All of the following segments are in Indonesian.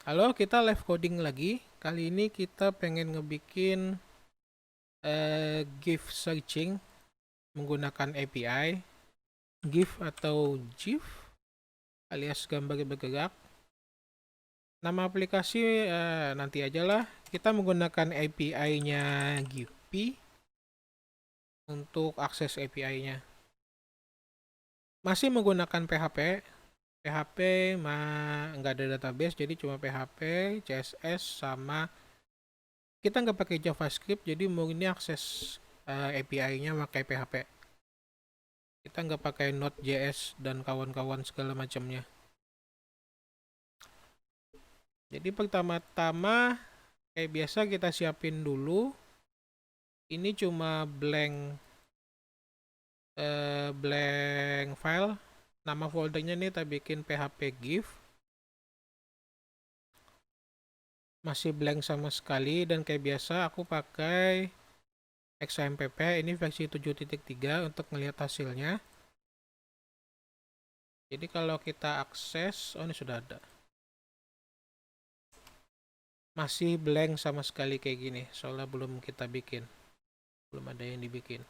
Halo, kita live coding lagi. Kali ini kita pengen ngebikin GIF searching menggunakan API. GIF atau GIF alias gambar bergerak. Nama aplikasi nanti aja lah. Kita menggunakan API-nya Giphy untuk akses API-nya. Masih menggunakan PHP. PHP nggak ada database, jadi cuma PHP, CSS, sama kita nggak pakai JavaScript, jadi mau ini akses API-nya pakai PHP. Kita nggak pakai Node.js dan kawan-kawan segala macamnya. Jadi pertama-tama kayak biasa kita siapin dulu. Ini cuma blank file. Nama foldernya nih kita bikin PHP GIF. Masih blank sama sekali, dan kayak biasa aku pakai XAMPP. Ini versi 7.3 untuk melihat hasilnya. Jadi kalau kita akses, oh ini sudah ada. Masih blank sama sekali kayak gini, soalnya belum kita bikin. Belum ada yang dibikin.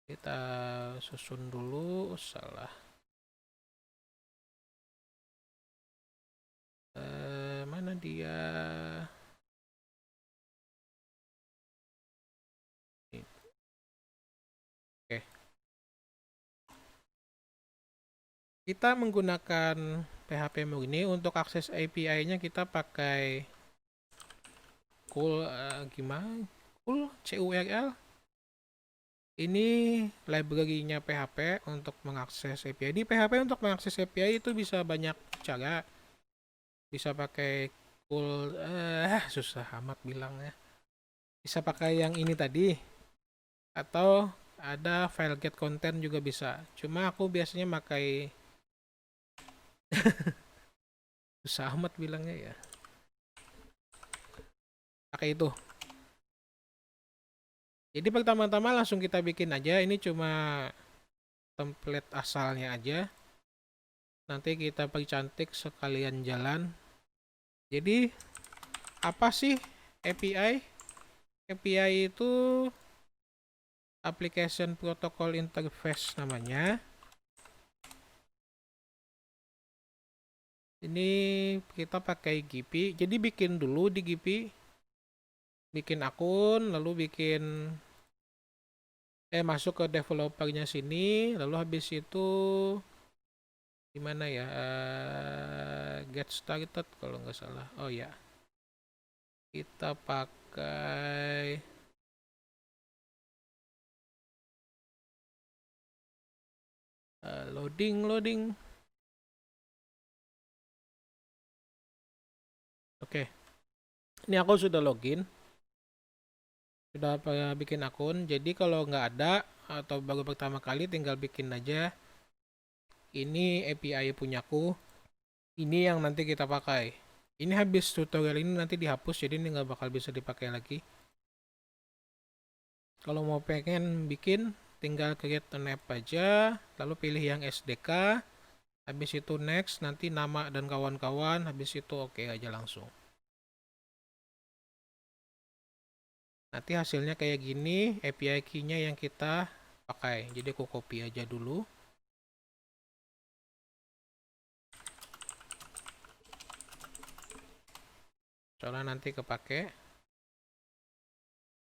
Kita susun dulu, salah. Mana dia? Oke. Kita menggunakan PHP ini untuk akses API-nya kita pakai gimana? CURL. Ini library-nya PHP untuk mengakses API. Di PHP untuk mengakses API itu bisa banyak cara. Bisa pakai susah amat bilangnya. Bisa pakai yang ini tadi, atau ada file get content juga bisa. Cuma aku biasanya pakai susah amat bilangnya ya. Pakai itu. Jadi pertama-tama langsung kita bikin aja. Ini cuma template asalnya aja. Nanti kita percantik sekalian jalan. Jadi apa sih API? API itu Application Protocol Interface namanya. Ini kita pakai Giphy. Jadi bikin dulu di Giphy. Bikin akun, lalu masuk ke developernya sini, lalu habis itu gimana ya? Get started kalau nggak salah. Oh ya. Kita pakai loading. Oke. Ini aku sudah login. Sudah bikin akun. Jadi kalau nggak ada atau baru pertama kali tinggal bikin aja. Ini API punyaku. Ini yang nanti kita pakai. Ini habis tutorial ini nanti dihapus, jadi ini nggak bakal bisa dipakai lagi. Kalau mau pengen bikin, tinggal create an app aja, lalu pilih yang SDK, habis itu next, nanti nama dan kawan-kawan, habis itu oke aja langsung. Nanti hasilnya kayak gini, API key-nya yang kita pakai. Jadi aku copy aja dulu. Soalnya nanti kepake.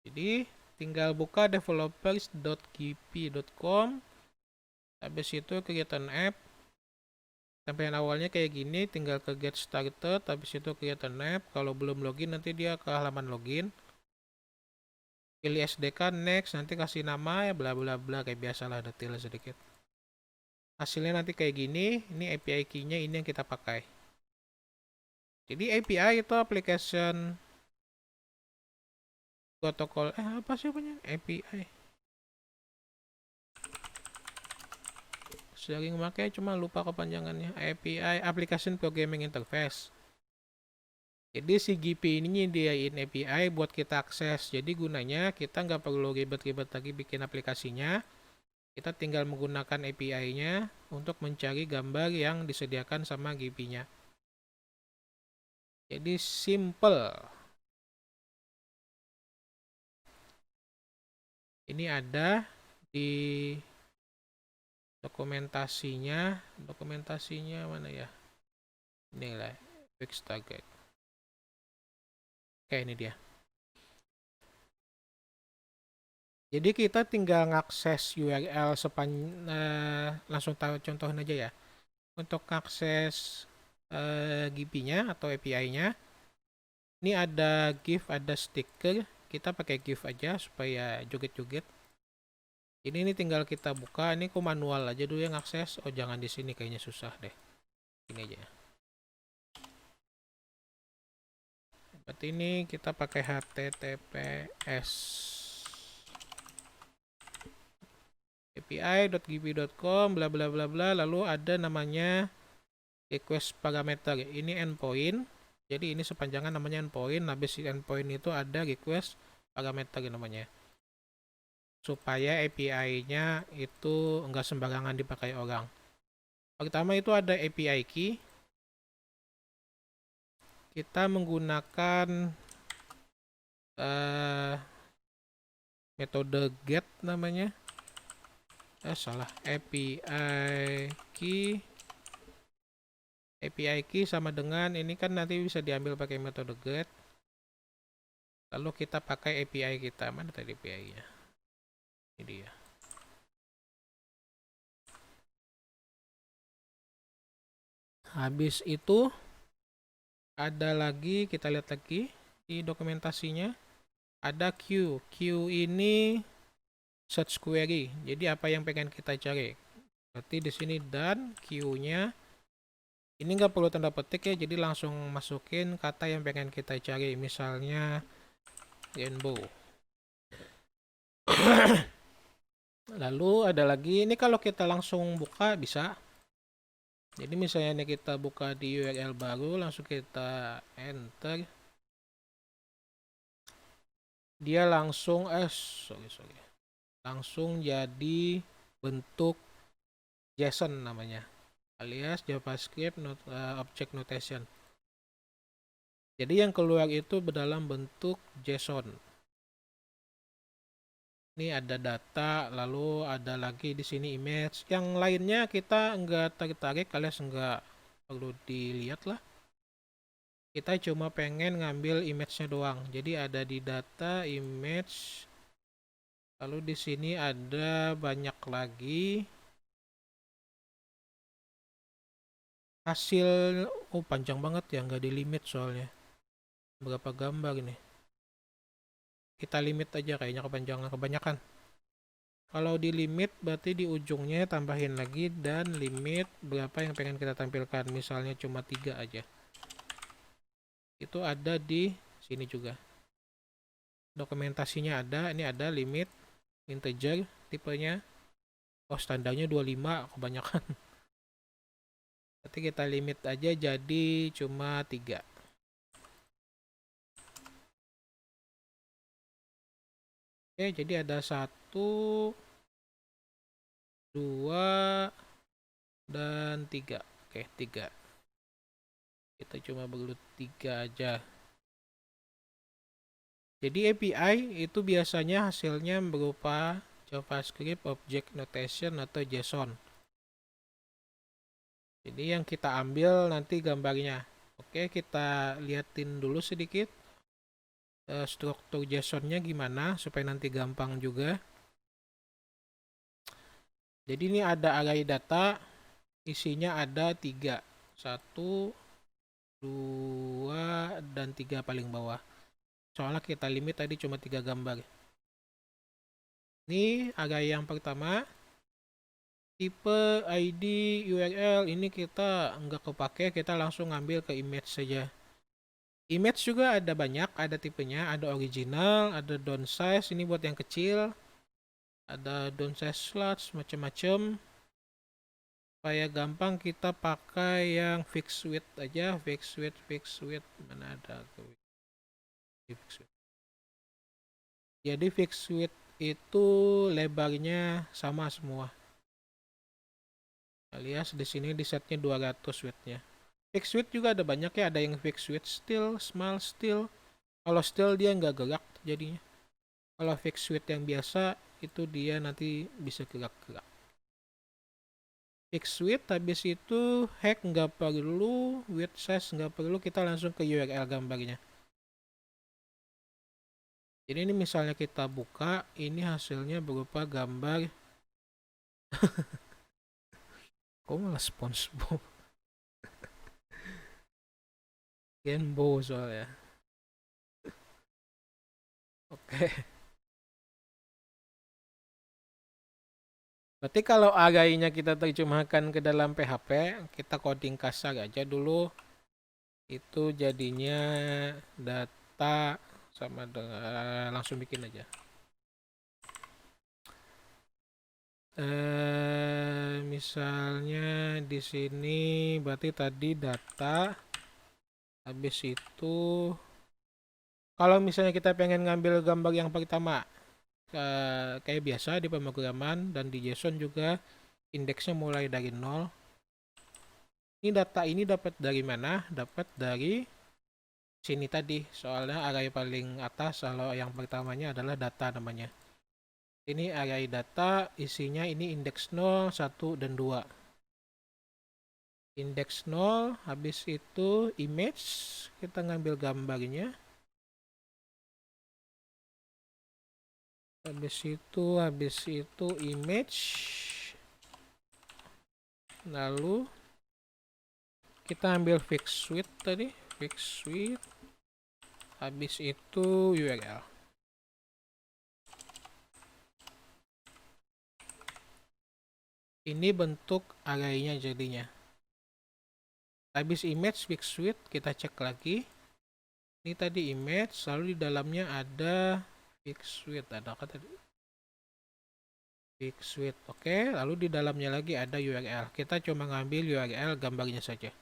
Jadi tinggal buka developers.giphy.com, habis itu create an app. Tampilan awalnya kayak gini, tinggal ke get started, habis itu create an app. Kalau belum login nanti dia ke halaman login. Pilih SDK, next, nanti kasih nama ya bla bla bla kayak biasalah, detail sedikit. Hasilnya nanti kayak gini, ini API key-nya ini yang kita pakai. Jadi API itu application protokol apa sih punya API. Sering memakai cuma lupa kepanjangannya. API Application Programming Interface. Jadi si Giphy ini nyediain API buat kita akses. Jadi gunanya kita nggak perlu ribet-ribet lagi bikin aplikasinya. Kita tinggal menggunakan API-nya untuk mencari gambar yang disediakan sama GP-nya. Jadi simple. Ini ada di dokumentasinya. Dokumentasinya mana ya? Inilah fix target. Oke, ini dia. Jadi kita tinggal ngakses URL langsung tahu contohin aja ya. Untuk akses GP-nya atau API-nya, ini ada GIF, ada stiker. Kita pakai GIF aja supaya joget-joget. Ini tinggal kita buka. Ini aku manual aja dulu yang akses. Oh, jangan di sini, kayaknya susah deh. Ini aja. Berarti ini kita pakai HTTPS api.gp.com bla bla bla bla, lalu ada namanya request parameter. Ini endpoint. Jadi ini sepanjangan namanya endpoint. Habis endpoint itu ada request parameter namanya. Supaya API-nya itu enggak sembarangan dipakai orang. Pertama itu ada API key. Kita menggunakan metode get namanya. Salah. API key sama dengan ini kan nanti bisa diambil pakai metode get. Lalu kita pakai API kita. Mana tadi API-nya? Ini dia. Habis itu ada lagi, kita lihat lagi di dokumentasinya. Ada Q. Q ini search query. Jadi apa yang pengen kita cari. Berarti di sini dan Q-nya ini nggak perlu tanda petik ya, jadi langsung masukin kata yang pengen kita cari. Misalnya rainbow. Lalu ada lagi, ini kalau kita langsung buka bisa. Jadi misalnya kita buka di URL baru, langsung kita enter. Dia langsung, langsung jadi bentuk JSON namanya, alias JavaScript Object Notation. Jadi yang keluar itu berdalam bentuk JSON. Ini ada data, lalu ada lagi di sini image. Yang lainnya kita enggak tertarik, alias enggak perlu dilihat lah. Kita cuma pengen ngambil image-nya doang. Jadi ada di data, image, lalu di sini ada banyak lagi hasil. Oh, panjang banget ya, nggak di limit soalnya. Berapa gambar ini? Kita limit aja, kayaknya kebanyakan. Kalau di limit berarti di ujungnya tambahin lagi dan limit berapa yang pengen kita tampilkan. Misalnya cuma 3 aja. Itu ada di sini juga. Dokumentasinya ada, ini ada limit integer tipenya. Oh, standarnya 25, kebanyakan. Berarti kita limit aja jadi cuma 3. Oke, jadi ada 1, 2, dan 3. Oke, 3. Kita cuma perlu 3 aja. Jadi API itu biasanya hasilnya berupa JavaScript Object Notation atau JSON. Jadi yang kita ambil nanti gambarnya. Oke, kita liatin dulu sedikit struktur JSON-nya gimana supaya nanti gampang juga. Jadi ini ada array data, isinya ada 3. 1, 2, dan 3 paling bawah. Soalnya kita limit tadi cuma 3 gambar. Ini array yang pertama. Tipe, ID, URL ini kita nggak kepake, kita langsung ngambil ke image saja. Image juga ada banyak, ada tipenya, ada original, ada downsize, ini buat yang kecil. Ada downsize slots, macam-macam. Supaya gampang kita pakai yang fixed width aja, fixed width, mana ada fixed width. Jadi fixed width itu lebarnya sama semua, alias di sini di setnya 200 widthnya. Fixed width juga ada banyak ya, ada yang fixed width still, small still. Kalau still dia nggak gerak jadinya. Kalau fixed width yang biasa itu dia nanti bisa gerak-gerak. Fixed width habis itu height nggak perlu, width size nggak perlu, kita langsung ke URL gambarnya. Jadi ini misalnya kita buka, ini hasilnya berupa gambar. Kok malah SpongeBob? Genbo soalnya. Oke. Berarti kalau arraynya kita terjemahkan ke dalam PHP, kita coding kasar aja dulu. Itu jadinya data sama dengan langsung bikin aja. Misalnya di sini berarti tadi data, habis itu kalau misalnya kita pengen ngambil gambar yang pertama kayak biasa di pemrograman dan di JSON juga indeksnya mulai dari 0. Ini data ini dapat dari mana? Dapat dari sini tadi, soalnya array paling atas kalau yang pertamanya adalah data namanya. Ini array data, isinya ini indeks 0, 1, dan 2. Indeks 0, habis itu image, kita ngambil gambarnya. Habis itu image. Lalu kita ambil fixed width tadi, fixed width. Habis itu URL. Ini bentuk arraynya jadinya. Habis image fixed width, kita cek lagi. Ini tadi image, lalu di dalamnya ada fixed width, ada apa tadi? Fixed width, oke. Lalu di dalamnya lagi ada URL. Kita cuma ngambil URL gambarnya saja.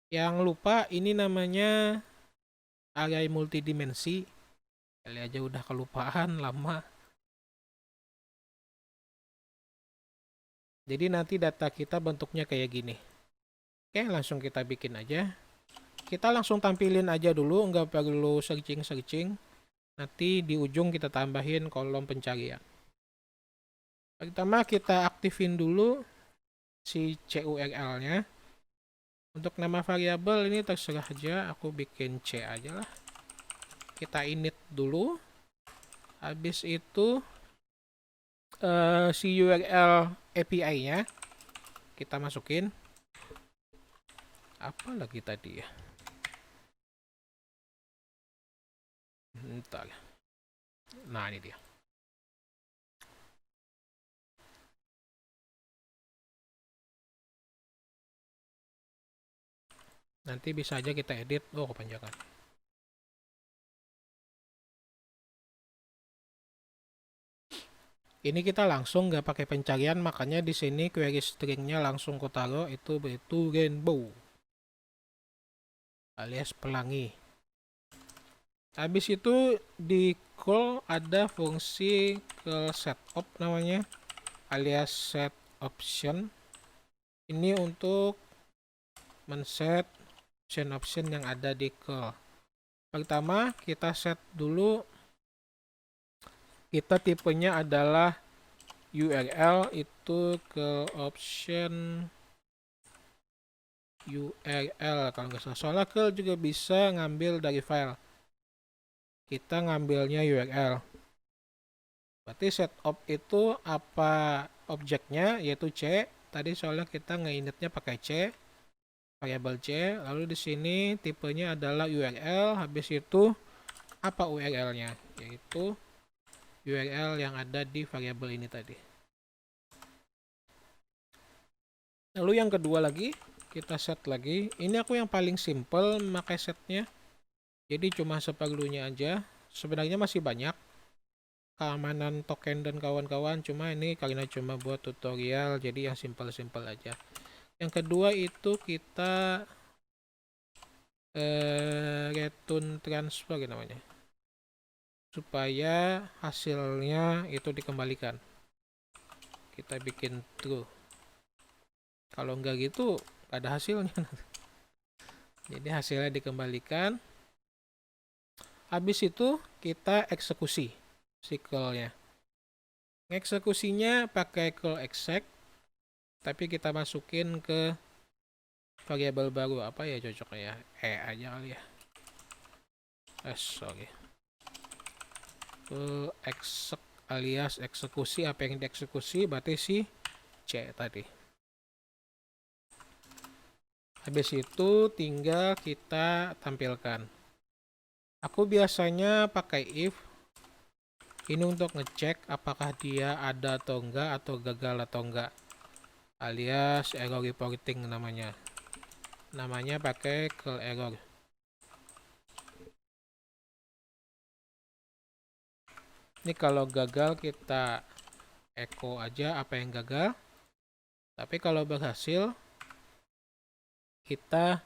Yang lupa, ini namanya array multidimensi. Kali aja udah kelupaan lama. Jadi nanti data kita bentuknya kayak gini. Oke, langsung kita bikin aja. Kita langsung tampilin aja dulu, nggak perlu searching-searching. Nanti di ujung kita tambahin kolom pencarian. Pertama kita aktifin dulu si CURL-nya. Untuk nama variabel ini terserah aja, aku bikin C aja lah. Kita init dulu. Habis itu si URL API-nya kita masukin. Apa lagi tadi ya? Bentar. Nah, ini dia. Nanti bisa aja kita edit. Oh, kepanjangan. Ini kita langsung nggak pakai pencarian, makanya di sini query stringnya langsung ku taruh itu rainbow alias pelangi. Habis itu di call ada fungsi call setup namanya alias set option. Ini untuk men-set option yang ada di call. Pertama kita set dulu, kita tipenya adalah URL itu ke option URL kalau nggak salah. Soalnya curl juga bisa ngambil dari file. Kita ngambilnya URL. Berarti setup itu apa objeknya, yaitu C. Tadi soalnya kita nge-initnya pakai C, variabel C. Lalu di sini tipenya adalah URL. Habis itu apa URL-nya? Yaitu URL yang ada di variabel ini tadi. Lalu yang kedua lagi, kita set lagi. Ini aku yang paling simple memakai setnya. Jadi cuma seperlunya aja. Sebenarnya masih banyak keamanan token dan kawan-kawan. Cuma ini karena cuma buat tutorial, jadi yang simple-simple aja. Yang kedua itu kita return transfer namanya. supaya hasilnya itu dikembalikan. Kita bikin true. Kalau enggak gitu ada hasilnya. Jadi hasilnya dikembalikan. Habis itu kita eksekusi cycle-nya. Eksekusinya pakai call exec, tapi kita masukin ke variabel baru. Apa ya cocoknya ya? Aja kali ya. Sorry. Call exec alias eksekusi, apa yang dieksekusi berarti si C tadi. Habis itu tinggal kita tampilkan. Aku biasanya pakai if. Ini untuk ngecek apakah dia ada atau enggak, atau gagal atau enggak. Alias error reporting namanya. Namanya pakai call error. Ini kalau gagal kita echo aja apa yang gagal. Tapi kalau berhasil kita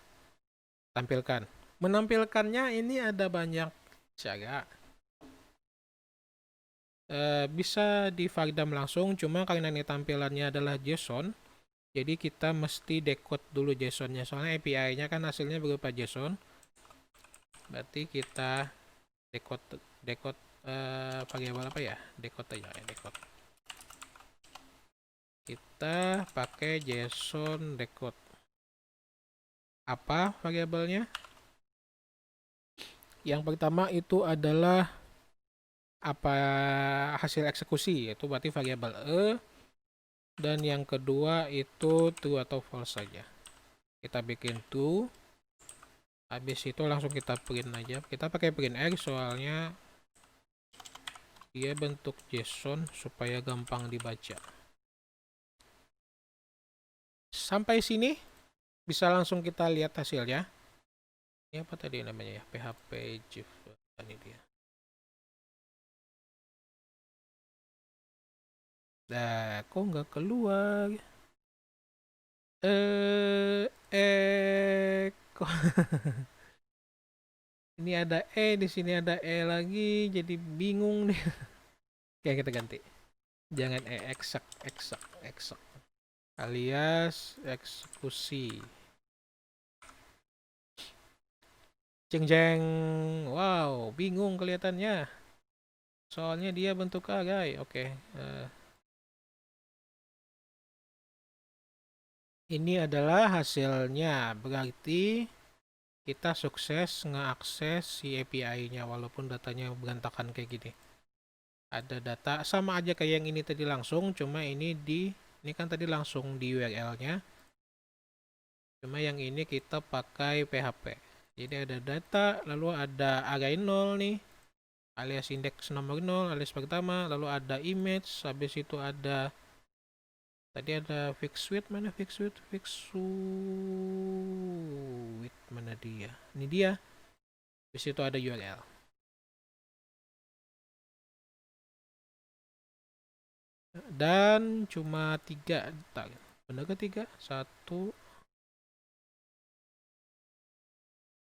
tampilkan. Menampilkannya ini ada banyak cara. Bisa di Vardam langsung, cuma karena ini tampilannya adalah JSON, jadi kita mesti decode dulu JSON-nya. Soalnya API-nya kan hasilnya berupa JSON. Berarti kita decode variabel apa ya? Decode aja ya, decode. Kita pakai JSON decode. Apa variabelnya? Yang pertama itu adalah apa hasil eksekusi, yaitu berarti variabel E. Dan yang kedua itu true atau false saja. Kita bikin true. Habis itu langsung kita print aja. Kita pakai print R soalnya dia bentuk JSON supaya gampang dibaca. Sampai sini bisa langsung kita lihat hasilnya. Ini apa tadi namanya ya? PHP GIF. Ini dia. Nah, kok nggak keluar? Kok ini ada di sini ada lagi, jadi bingung deh. Oke, kita ganti. Jangan eksak, alias eksekusi. Jeng. Wow, bingung kelihatannya. Soalnya dia bentuk agai. Oke. Ini adalah hasilnya. Berarti kita sukses ngeakses si API-nya walaupun datanya berantakan kayak gini. Ada data sama aja kayak yang ini tadi langsung, cuma ini kan tadi langsung di URL-nya. Cuma yang ini kita pakai PHP. Jadi ada data, lalu ada array 0 nih, alias indeks nomor 0, alias pertama, lalu ada image, habis itu ada tadi ada fixed width, mana fixed width? Fixed width mana dia? Ini dia. Habis itu ada URL. Dan cuma 3, bener ke 3? 1.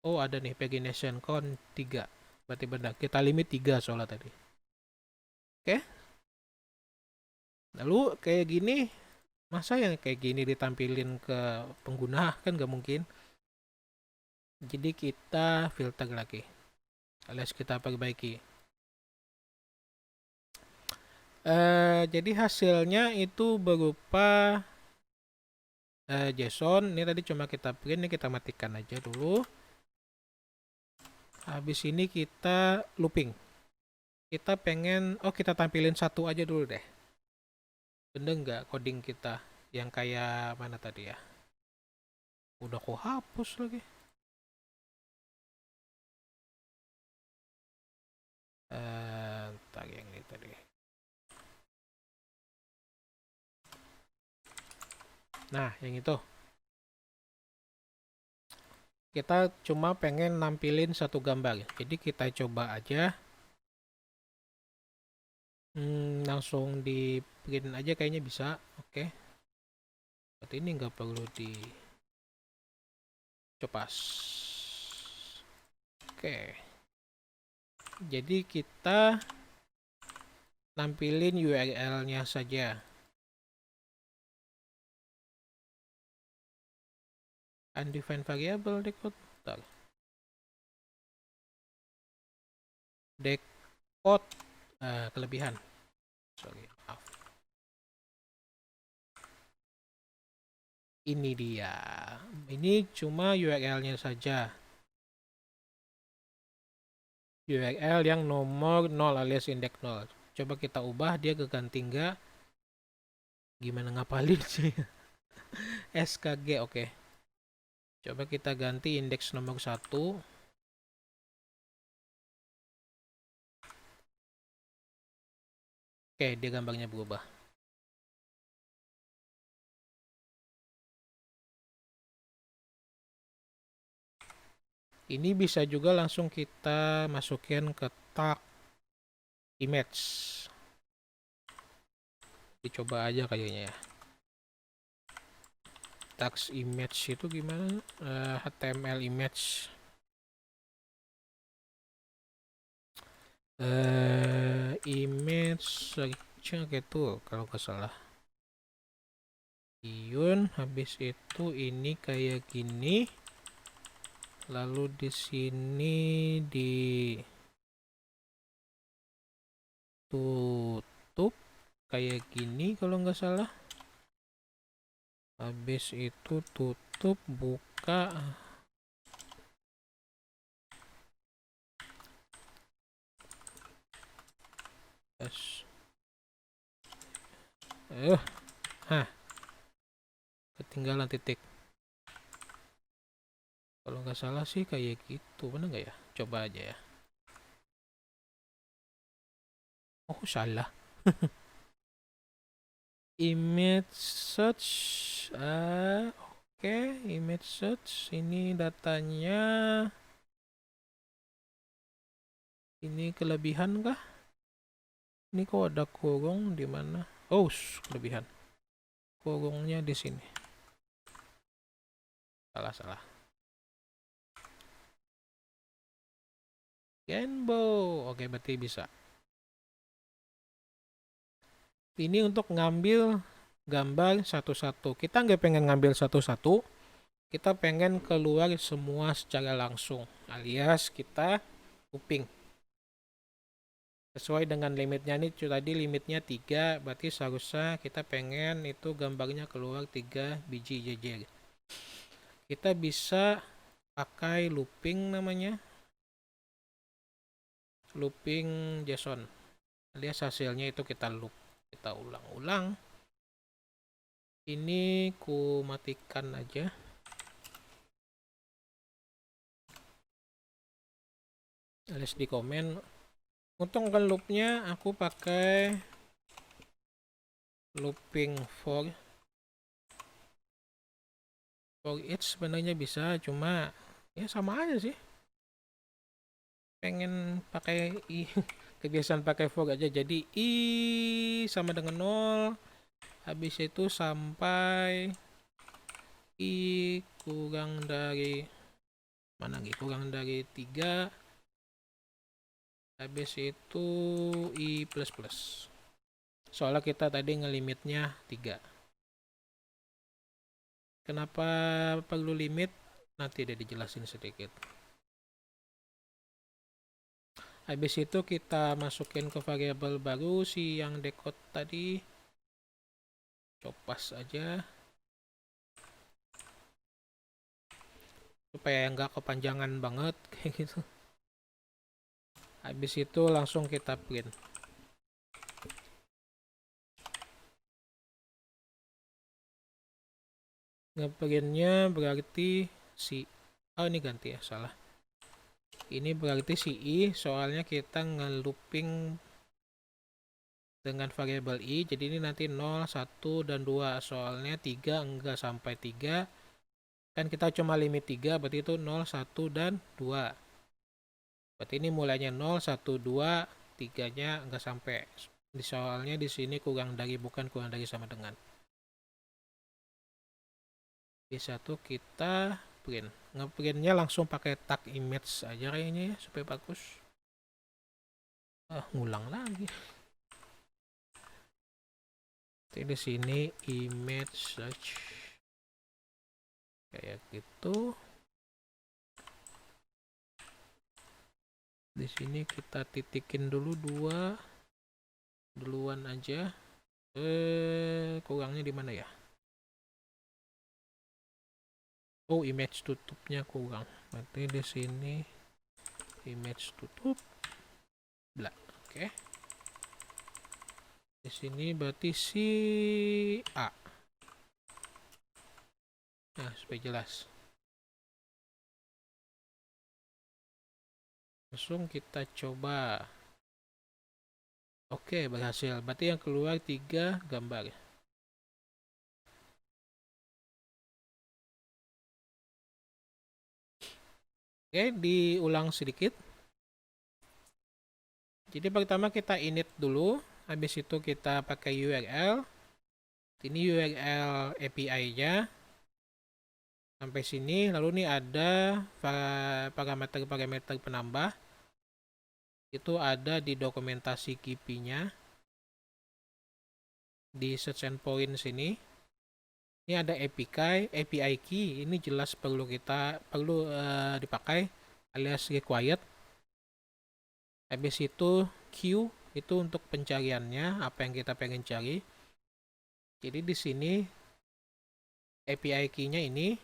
Oh, ada nih pagination count 3. Berarti benar. Kita limit 3 soalnya tadi. Oke. Lalu kayak gini, masa yang kayak gini ditampilin ke pengguna? Kan nggak mungkin. Jadi kita filter lagi. Alias kita perbaiki. Jadi hasilnya itu berupa JSON. Ini tadi cuma kita print, ini kita matikan aja dulu. Habis ini kita looping. Kita pengen, kita tampilin satu aja dulu deh. Bener nggak coding kita yang kayak mana tadi ya? Udah kok hapus lagi. Entar yang ini tadi. Nah, yang itu. Kita cuma pengen nampilin satu gambar. Jadi kita coba aja. Langsung di print aja kayaknya bisa. Oke. Berarti ini nggak perlu di copas. Oke. Jadi kita nampilin URL-nya saja. Undefined variable decode. Decode kelebihan. Sorry, maaf. Ini dia. Ini cuma URL-nya saja. URL yang nomor 0 alias indeks 0. Coba kita ubah dia ke ganti enggak. Gimana ngapalin sih? SKG oke. Coba kita ganti indeks nomor 1. Oke, dia gambarnya berubah. Ini bisa juga langsung kita masukin ke tag image. Dicoba aja kayaknya ya. Tag image itu gimana? HTML image. Image search gitu kalau nggak salah. Ion, habis itu ini kayak gini. Lalu di sini ditutup kayak gini kalau nggak salah. Habis itu tutup, buka. Yes. Ketinggalan titik. Kalau nggak salah sih kayak gitu, bener nggak ya? Coba aja ya. Oh, salah. Image search. Oke, image search. Ini datanya. Ini kelebihan kah? Ini kok ada kurung di mana? Oh, kelebihan. Kurungnya di sini. Salah. Rainbow. Oke, berarti bisa. Ini untuk ngambil gambar satu-satu. Kita nggak pengen ngambil satu-satu. Kita pengen keluar semua secara langsung. Alias kita looping. Sesuai dengan limitnya nih, tadi limitnya 3, berarti seharusnya kita pengen itu gambarnya keluar 3 biji jejer. Kita bisa pakai looping namanya. Looping JSON. Alias hasilnya itu kita loop. Kita ulang-ulang. Ini ku matikan aja. Alias di komen. Untuk loopnya aku pakai looping for each sebenarnya bisa, cuma ya sama aja sih. Pengen pakai kebiasaan pakai for aja, jadi i sama dengan 0, habis itu sampai i kurang dari mana lagi, kurang dari 3, habis itu i plus plus, soalnya kita tadi ngelimitnya 3. Kenapa perlu limit nanti udah dijelasin sedikit. Habis itu kita masukin ke variabel baru si yang decode tadi, copas aja supaya nggak kepanjangan banget kayak gitu. Habis itu langsung kita print. Ngeprintnya berarti si ini ganti ya, salah. Ini berarti si i, soalnya kita ngelooping dengan variabel i, jadi ini nanti 0, 1, dan 2. Soalnya 3 enggak sampai 3. Kan kita cuma limit 3, berarti itu 0, 1, dan 2. Berarti ini mulainya 0, 1, 2, 3-nya enggak sampai. Soalnya di sini kurang dari, bukan kurang dari sama dengan. Di1 kita print. Ngeprintnya langsung pakai tag image aja kayaknya ya, supaya bagus. Ngulang lagi. Jadi di sini image search kayak gitu. Di sini kita titikin dulu 2 duluan aja. Kurangnya di mana ya? Oh, image tutupnya kurang. Berarti di sini image tutup. Bla. Oke. Di sini berarti si A. Nah, supaya jelas. Langsung kita coba. Oke, berhasil. Berarti yang keluar 3 gambar. Oke, diulang sedikit. Jadi pertama kita init dulu. Habis itu kita pakai URL. Ini URL API-nya. Sampai sini. Lalu nih ada parameter-parameter penambah. Itu ada di dokumentasi KIPI-nya. Di search endpoint sini. Ini ada API key, ini jelas perlu dipakai alias required. Habis itu Q itu untuk pencariannya, apa yang kita pengen cari. Jadi di sini API key-nya ini,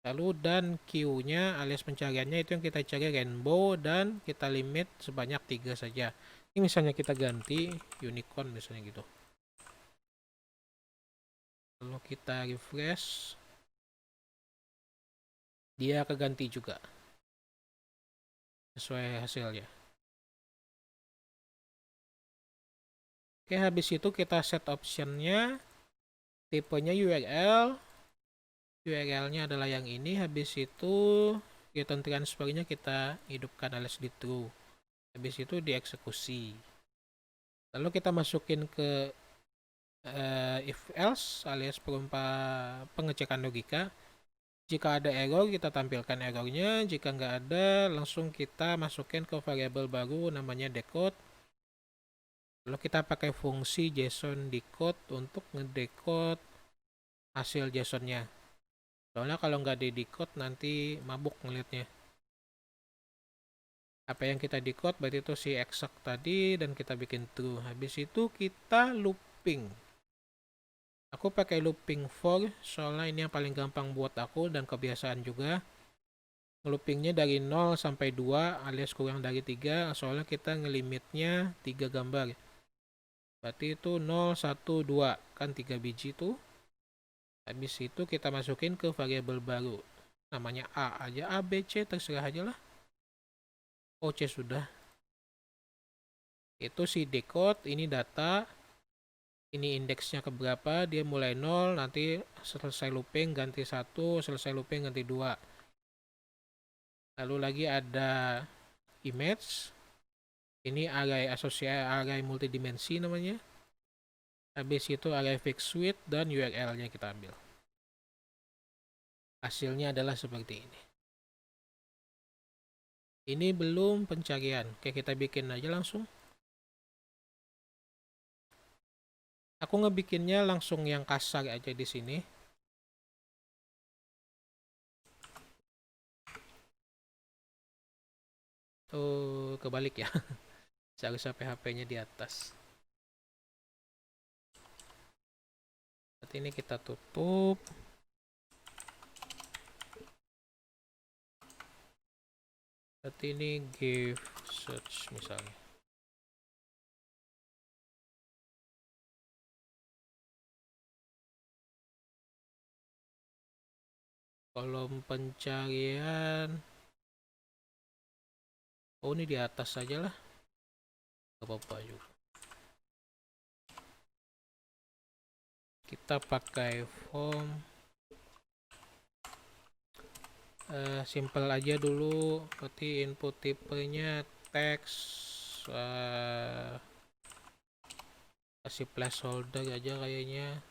lalu dan Q-nya alias pencariannya itu yang kita cari rainbow dan kita limit sebanyak 3 saja. Ini misalnya kita ganti unicorn misalnya gitu. Lalu kita refresh, dia keganti juga sesuai hasilnya. Oke, habis itu kita set optionnya, tipenya URL, URL-nya adalah yang ini. Habis itu return transfernya kita hidupkan alias di true. Habis itu dieksekusi. Lalu kita masukin ke if else alias pengecekan logika. Jika ada error, kita tampilkan errornya. Jika nggak ada, langsung kita masukin ke variabel baru namanya decode. Lalu kita pakai fungsi JSON decode untuk ngedecode hasil JSON-nya. Soalnya kalau nggak di decode nanti mabuk ngeliatnya. Apa yang kita decode berarti itu si exact tadi dan kita bikin true. Habis itu kita looping. Aku pakai looping for soalnya ini yang paling gampang buat aku dan kebiasaan juga. Loopingnya dari 0 sampai 2 alias kurang dari 3 soalnya kita ngelimitnya 3 gambar. Berarti itu 0, 1, 2 kan 3 biji tuh. Habis itu kita masukin ke variabel baru. Namanya A aja, A, B, C terserah aja lah. Oh, C sudah. Itu si decode, ini data. Ini indeksnya keberapa, dia mulai 0, nanti selesai looping ganti 1, selesai looping ganti 2. Lalu lagi ada image. Ini array multidimensi namanya. Habis itu array fixed width dan URL-nya kita ambil. Hasilnya adalah seperti ini. Ini belum pencarian. Oke, kita bikin aja langsung. Aku ngebikinnya langsung yang kasar aja di sini. Tuh, kebalik ya. Seharusnya PHP-nya di atas. Saat ini kita tutup. Saat ini give search misalnya. Kolom pencarian. Oh, ini di atas saja lah. Gak apa-apa juga. Kita pakai form. Simple aja dulu. Berarti input tipenya teks. Kasih placeholder aja kayaknya.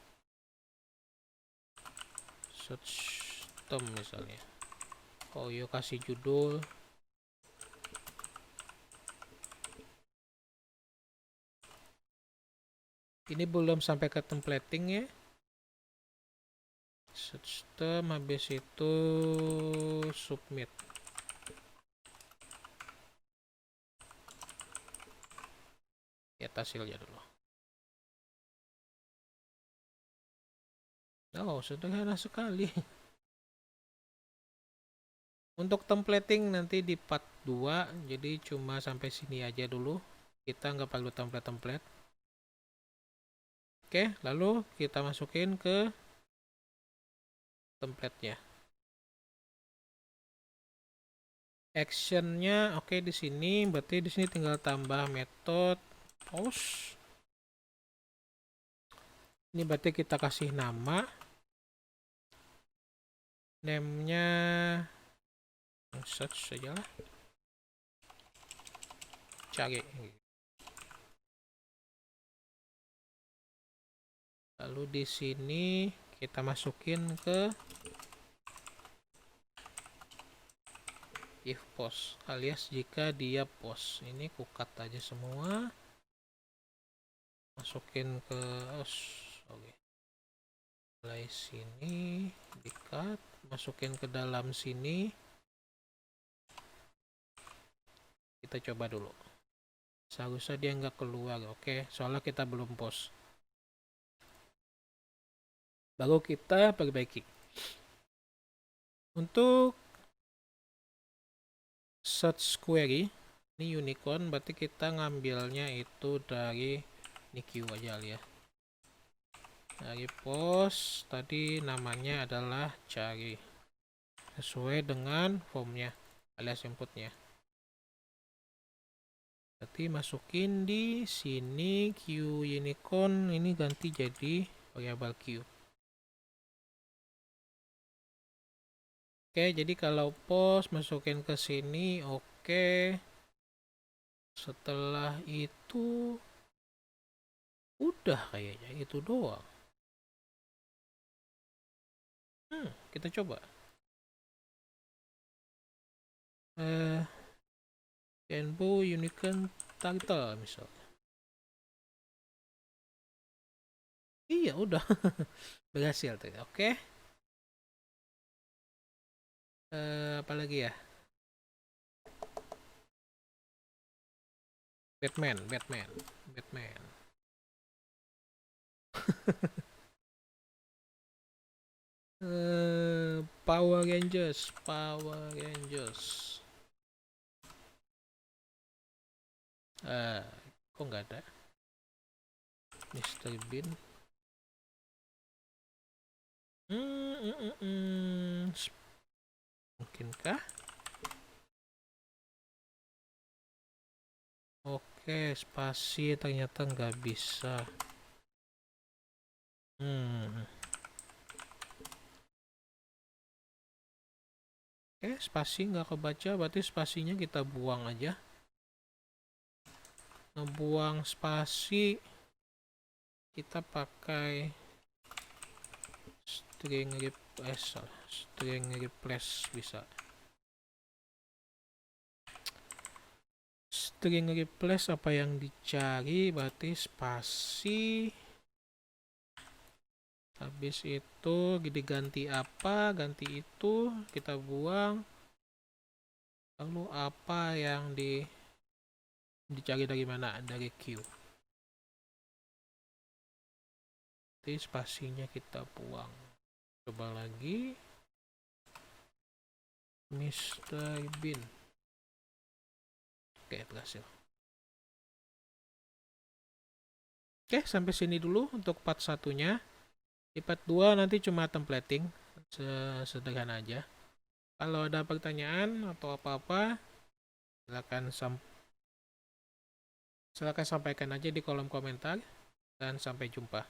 Search term misalnya. Oh, yuk kasih judul. Ini belum sampai ke templating ya. System, habis itu submit. Lihat hasilnya dulu. Oh, sederhana sekali. Untuk templating nanti di part 2, jadi cuma sampai sini aja dulu. Kita nggak perlu template-template. Oke, lalu kita masukin ke template-nya. Actionnya oke di sini, berarti di sini tinggal tambah metode post. Ini berarti kita kasih nama. Name-nya search saja lah. Cari. Lalu di sini kita masukin ke if post alias jika dia post. Ini kukat aja semua. Masukin ke oke. Mulai sini di-cut, masukin ke dalam sini. Kita coba dulu. Seharusnya dia nggak keluar, oke. Soalnya kita belum post. Baru kita perbaiki. Untuk search query, ini unicorn, berarti kita ngambilnya itu dari niq aja ya. Dari post, tadi namanya adalah cari. Sesuai dengan formnya, alias inputnya. Berarti masukin di sini q unicorn, ini ganti jadi variable q. Oke, jadi kalau post masukin ke sini, oke. Setelah itu udah kayaknya itu doang. Kita coba. Rainbow unicorn title misalnya. Iya udah berhasil tuh. Oke. Apalagi ya? Batman. Power Rangers. Kok nggak ada? Mr. Bean. Mungkinkah? Oke, spasi ternyata nggak bisa. Oke, spasi nggak kebaca, berarti spasinya kita buang aja. Ngebuang spasi, kita pakai string replace bisa. String replace apa yang dicari, berarti spasi. Habis itu diganti apa, ganti itu, kita buang. Lalu apa yang dicari dari mana? Dari Q. Jadi spasinya kita buang. Coba lagi. Mr. Bean. Oke, berhasil. Oke, sampai sini dulu untuk part 1-nya. Di part 2 nanti cuma templating. Sederhana aja. Kalau ada pertanyaan atau apa-apa, silakan sampaikan aja di kolom komentar. Dan sampai jumpa.